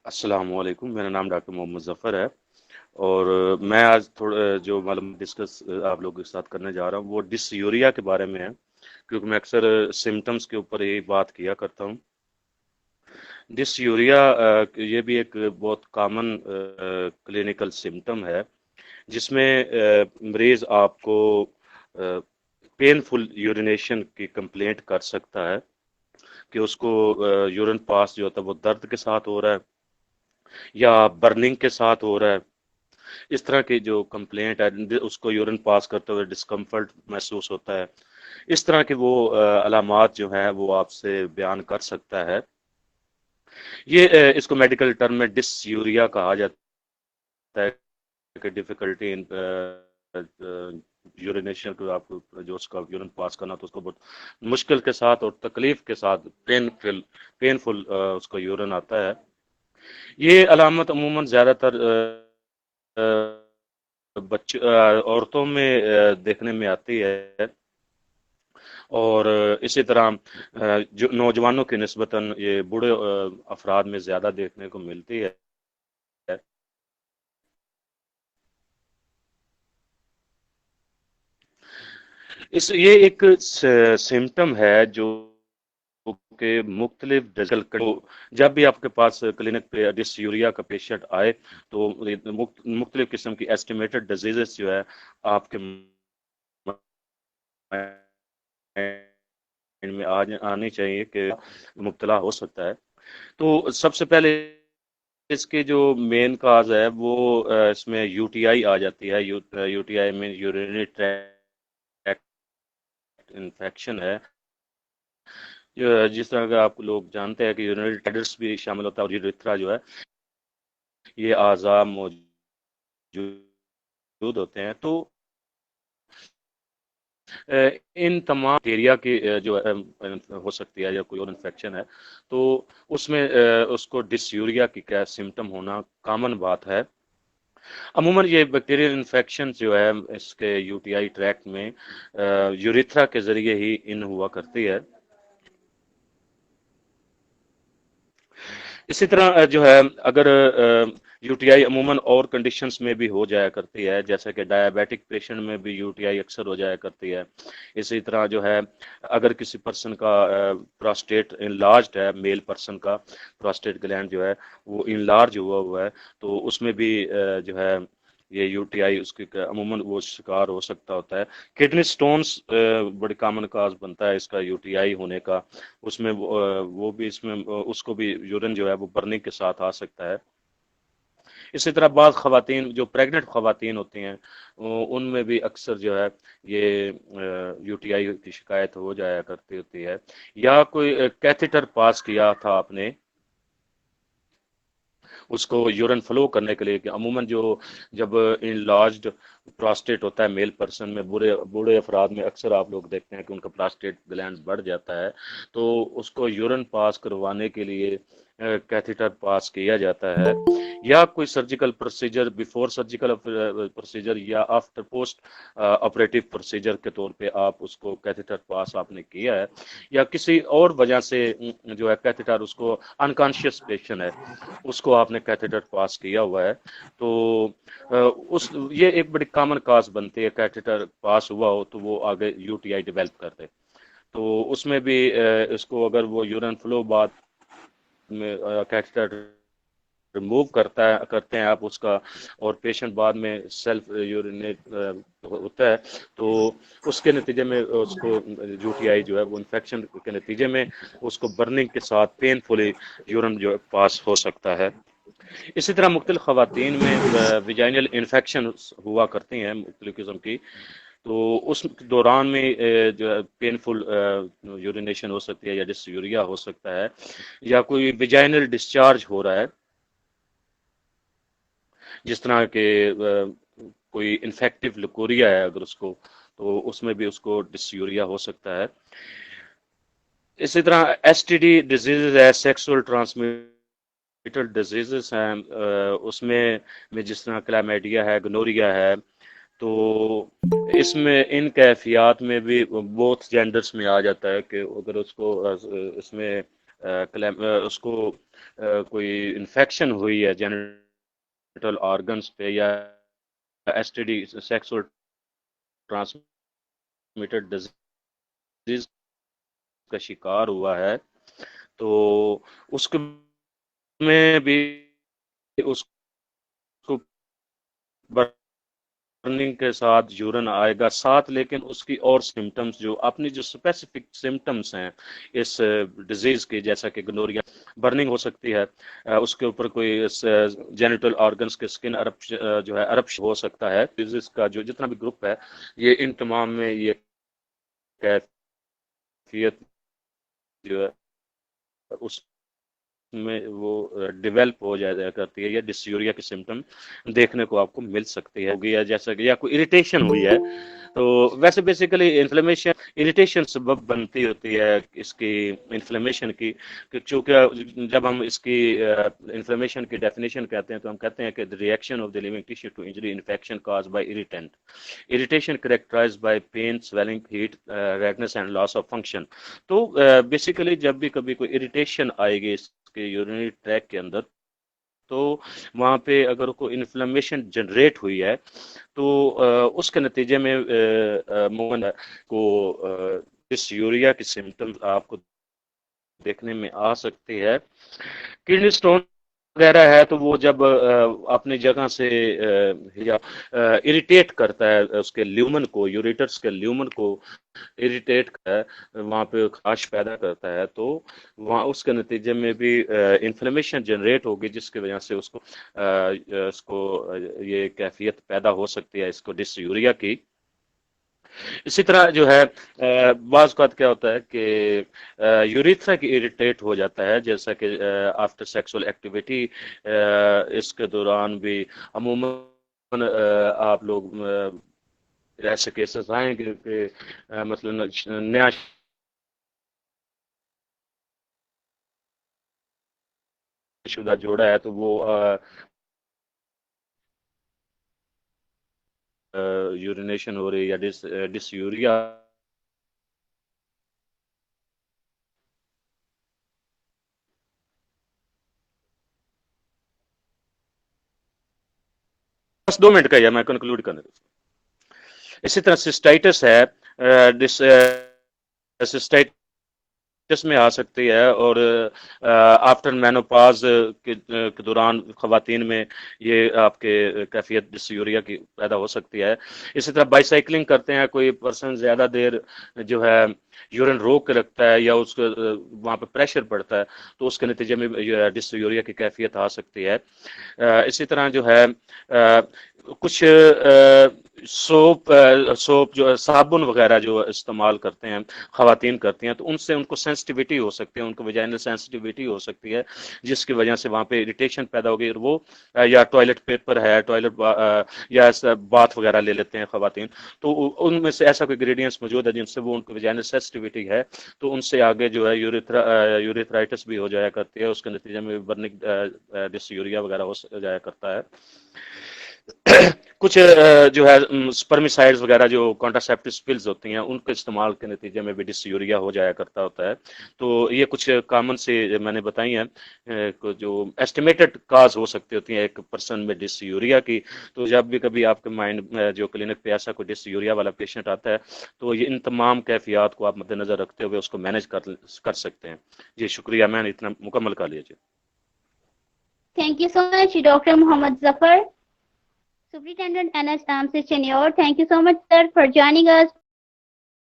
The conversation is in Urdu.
السلام علیکم، میرا نام ڈاکٹر محمد ظفر ہے اور میں آج تھوڑا جو معلومات ڈسکس آپ لوگوں کے ساتھ کرنے جا رہا ہوں وہ ڈس یوریا کے بارے میں ہے، کیونکہ میں اکثر سمٹمز کے اوپر یہی بات کیا کرتا ہوں۔ ڈس یوریا یہ بھی ایک بہت کامن کلینکل سمٹم ہے جس میں مریض آپ کو پینفل یورینیشن کی کمپلینٹ کر سکتا ہے کہ اس کو یورین پاس جو ہوتا ہے وہ درد کے ساتھ ہو رہا ہے یا برننگ کے ساتھ ہو رہا ہے۔ اس طرح کی جو کمپلینٹ ہے اس کو یورین پاس کرتے ہوئے ڈسکمفرٹ محسوس ہوتا ہے، اس طرح کے وہ علامات جو ہیں وہ آپ سے بیان کر سکتا ہے۔ یہ اس کو میڈیکل ٹرم میں ڈس یوریا کہا جاتا ہے کہ ڈیفیکلٹی ان یورینیشن کو، آپ کو جو اس کا یورین پاس کرنا تو اس کو بہت مشکل کے ساتھ اور تکلیف کے ساتھ پینفل اس کو یورین آتا ہے۔ یہ علامت عموماً زیادہ تر عورتوں میں دیکھنے میں آتی ہے اور اسی طرح جو نوجوانوں کی نسبتاً یہ بوڑھے افراد میں زیادہ دیکھنے کو ملتی ہے۔ یہ ایک سمٹم ہے جو کہ مختلف جب بھی آپ کے پاس کلینک پہ ڈس یوریا کا پیشنٹ آئے تو مختلف قسم کی ایسٹیمیٹڈ ڈیزیزز جو ہے آپ کے میں آنی چاہیے کہ مبتلا ہو سکتا ہے۔ تو سب سے پہلے اس کی جو مین کاز ہے وہ اس میں یو ٹی آئی آ جاتی ہے۔ یو ٹی آئی میں یورینری ٹریکٹ انفیکشن ہے، جس طرح کہ آپ لوگ جانتے ہیں کہ یورینری ٹریکٹس بھی شامل ہوتا ہے اور یوریتھرا جو ہے یہ اعضاء موجود ہوتے ہیں۔ تو ان تمام بیکٹیریا کی جو ہو سکتی ہے یا کوئی اور انفیکشن ہے تو اس میں اس کو ڈس یوریا کی کیا سمٹم ہونا کامن بات ہے۔ عموماً یہ بیکٹیریل انفیکشن جو ہے اس کے یو ٹی آئی ٹریکٹ میں یوریتھرا کے ذریعے ہی ان ہوا کرتی ہے۔ اسی طرح جو ہے اگر یو ٹی آئی عموماً اور کنڈیشنز میں بھی ہو جایا کرتی ہے، جیسے کہ ڈائبیٹک پیشنٹ میں بھی یو ٹی آئی اکثر ہو جایا کرتی ہے۔ اسی طرح جو ہے اگر کسی پرسن کا پراسٹیٹ انلارجڈ ہے، میل پرسن کا پراسٹیٹ گلینڈ جو ہے وہ انلارج ہوا ہے تو اس میں بھی جو ہے یہ یو ٹی آئی اس کی عموماً وہ شکار ہو سکتا ہوتا ہے۔ کڈنی سٹونز بڑی کامن کاز بنتا ہے اس کا یو ٹی آئی ہونے کا، اس میں وہ بھی اس میں اس کو بھی یورین جو ہے وہ برننگ کے ساتھ آ سکتا ہے۔ اسی طرح بعض خواتین جو پریگننٹ خواتین ہوتی ہیں ان میں بھی اکثر جو ہے یہ یو ٹی آئی کی شکایت ہو جایا کرتی ہوتی ہے، یا کوئی کیتھیٹر پاس کیا تھا آپ نے اس کو یورین فلو کرنے کے لیے، کہ عموماً جو جب انلارجڈ پراسٹیٹ ہوتا ہے میل پرسن میں، بوڑھے افراد میں اکثر آپ لوگ دیکھتے ہیں کہ ان کا پراسٹیٹ گلینڈ بڑھ جاتا ہے تو اس کو یورین پاس کروانے کے لیے کیتھیٹر پاس کیا جاتا ہے، یا کوئی surgical procedure before surgical procedure یا آفٹر پوسٹ آپریٹو پروسیجر کے طور پہ آپ اس کو کیتھیٹر پاس آپ نے کیا ہے، یا کسی اور وجہ سے جو ہے کیتھیٹر اس کو انکانشیس پیشنٹ ہے اس کو آپ نے کیتھیٹر پاس کیا ہوا ہے تو اس یہ ایک بڑی کامن کاز بنتی ہے، کیتھیٹر پاس ہوا ہو تو وہ آگے یو ٹی آئی ڈیولپ کر دے تو اس میں بھی اس کو اگر وہ یورین فلو بعد میں کیتھیٹر ریموو کرتے ہیں آپ اس کا، اور پیشنٹ بعد میں سیلف یورینیٹ ہوتا ہے تو اس کے نتیجے میں اس کو یو ٹی آئی جو ہے وہ انفیکشن کے نتیجے میں اس کو برننگ کے ساتھ پین فلی یورین جو پاس ہو سکتا ہے۔ اسی طرح مختلف خواتین میں ویجائنل انفیکشن ہوا کرتی ہیں مختلف قسم کی، تو اس دوران میں جو پینفل یورینیشن ہو سکتی ہے یا ڈس یوریا ہو سکتا ہے، یا کوئی ویجائنل ڈسچارج ہو رہا ہے جس طرح کہ کوئی انفیکٹو لیکوریا ہے اگر اس کو، تو اس میں بھی اس کو ڈس یوریا ہو سکتا ہے۔ اسی طرح ایس ٹی ڈی ڈیزیز ہے، سیکسول ٹرانسمیٹڈ ڈیزیزز ہیں، اس میں جس طرح کلامیڈیا ہے، گنوریا ہے، تو اس میں ان کیفیات میں بھی بہت جینڈرز میں آ جاتا ہے کہ اگر اس کو اس میں اس کو کوئی انفیکشن ہوئی ہے جینیٹل آرگنز پہ یا S T D sexual transmitted disease کا شکار ہوا ہے تو اس میں بھی اس کو برننگ کے ساتھ یورین آئے گا ساتھ، لیکن اس کی اور سمٹمز جو اپنی جو اسپیسیفک سمٹمز ہیں اس ڈیزیز کی، جیسا کہ گنوریا، برننگ ہو سکتی ہے، اس کے اوپر کوئی جینیٹل آرگنز کے سکن جو ہے ارپش ہو سکتا ہے. ڈیزیز کا جو جتنا بھی گروپ ہے یہ ان تمام میں یہ کیفیت جو ہے اس میں وہ ڈیولپ ہو جایا کرتی ہے، یا ڈسیوریا کی سمٹم دیکھنے کو آپ کو مل سکتی ہے. ہوگی جیسا کہ یا کوئی اریٹیشن ہوئی ہے تو ویسے بیسیکلی انفلیمیشن اریٹیشن سبب بنتی ہوتی ہے اس کی انفلیمیشن کی، چونکہ جب ہم اس کی انفلیمیشن کی ڈیفینیشن کہتے ہیں تو ہم کہتے ہیں کہ the reaction of the living tissue to injury infection caused by irritant. Irritation characterized by pain, swelling, heat, redness and loss of function. تو بیسیکلی جب بھی کبھی کوئی اریٹیشن آئے گی اس کے یورینری ٹریک کے اندر تو وہاں پہ اگر کوئی انفلیمیشن جنریٹ ہوئی ہے تو اس کے نتیجے میں کو ڈسیوریا کی سمٹمز آپ کو دیکھنے میں آ سکتی ہے. کڈنی سٹون وغیرہ ہے تو وہ جب اپنی جگہ سے اریٹیٹ کرتا ہے اس کے لیومن کو، یوریٹرس کے لیومن کو اریٹیٹ کرتا ہے، وہاں پہ خاش پیدا کرتا ہے، تو وہاں اس کے نتیجے میں بھی انفلیمیشن جنریٹ ہوگی جس کی وجہ سے اس کو یہ کیفیت پیدا ہو سکتی ہے اس کو ڈسیوریا کی. اسی طرح جو ہے بعض اوقات کیا ہوتا ہے کہ یوریتھرا کی اریٹیٹ ہو جاتا ہے، جیسا کہ آفٹر سیکسول ایکٹیویٹی اس کے دوران بھی عموماً آپ لوگ ایسے کیسز آئیں گے کہ مثلا نیا شدہ جوڑا ہے تو وہ یورینیشن ہو رہی یا ڈسیوریا بس 2 منٹ کا ہے میں کنکلوڈ کرنے. اسی طرح سسٹائٹس ہے، سسٹائٹس میں آ سکتی ہے اور آفٹر مینوپاز کے دوران خواتین میں یہ آپ کے کیفیت ڈسیوریا کی پیدا ہو سکتی ہے. اسی طرح بائی سائیکلنگ کرتے ہیں کوئی پرسن زیادہ دیر جو ہے یورین روک کے رکھتا ہے یا اس کو وہاں پہ پریشر پڑتا ہے تو اس کے نتیجے میں ڈسیوریا کی کیفیت آ سکتی ہے. اسی طرح جو ہے کچھ سوپ جو صابن وغیرہ جو استعمال کرتے ہیں خواتین کرتی ہیں تو ان سے ان کو سینسٹیوٹی ہو سکتی ہے، ان کو ویجائنل سینسٹیوٹی ہو سکتی ہے جس کی وجہ سے وہاں پہ اریٹیشن پیدا ہوگی. وہ یا ٹوائلٹ پیپر ہے، ٹوائلٹ یا باتھ وغیرہ لے لیتے ہیں خواتین تو ان میں سے ایسا کوئی انگریڈینٹس موجود ہے جن سے وہ ان کو ویجائنل سینسٹیوٹی ہے تو ان سے آگے جو ہے یوریتھرائٹس بھی ہو جایا کرتی ہے، اس کے نتیجے میں برنک ڈسیوریا وغیرہ ہو جایا کرتا ہے. کچھ جو ہے سپرمیسائڈز وغیرہ جو کانٹراسیپٹیو پلز ہوتی ہیں ان کے استعمال کے نتیجے میں بھی ڈسیوریا ہو جایا کرتا ہوتا ہے. تو یہ کچھ کامن سے میں نے بتائی ہیں جو ایسٹیمیٹڈ کاز ہو سکتی ہوتی ہیں ایک پرسن میں ڈسیوریا کی. تو جب بھی کبھی آپ کے مائنڈ جو کلینک پہ ایسا کوئی ڈسیوریا والا پیشنٹ آتا ہے تو یہ ان تمام کیفیات کو آپ مد نظر رکھتے ہوئے اس کو مینیج کر سکتے ہیں. جی شکریہ، میں نے اتنا مکمل کر لیا. جی Thank you so much, Dr. Muhammad Zafar, Superintendent NS Ramses Tenure. Thank you so much, sir, for joining us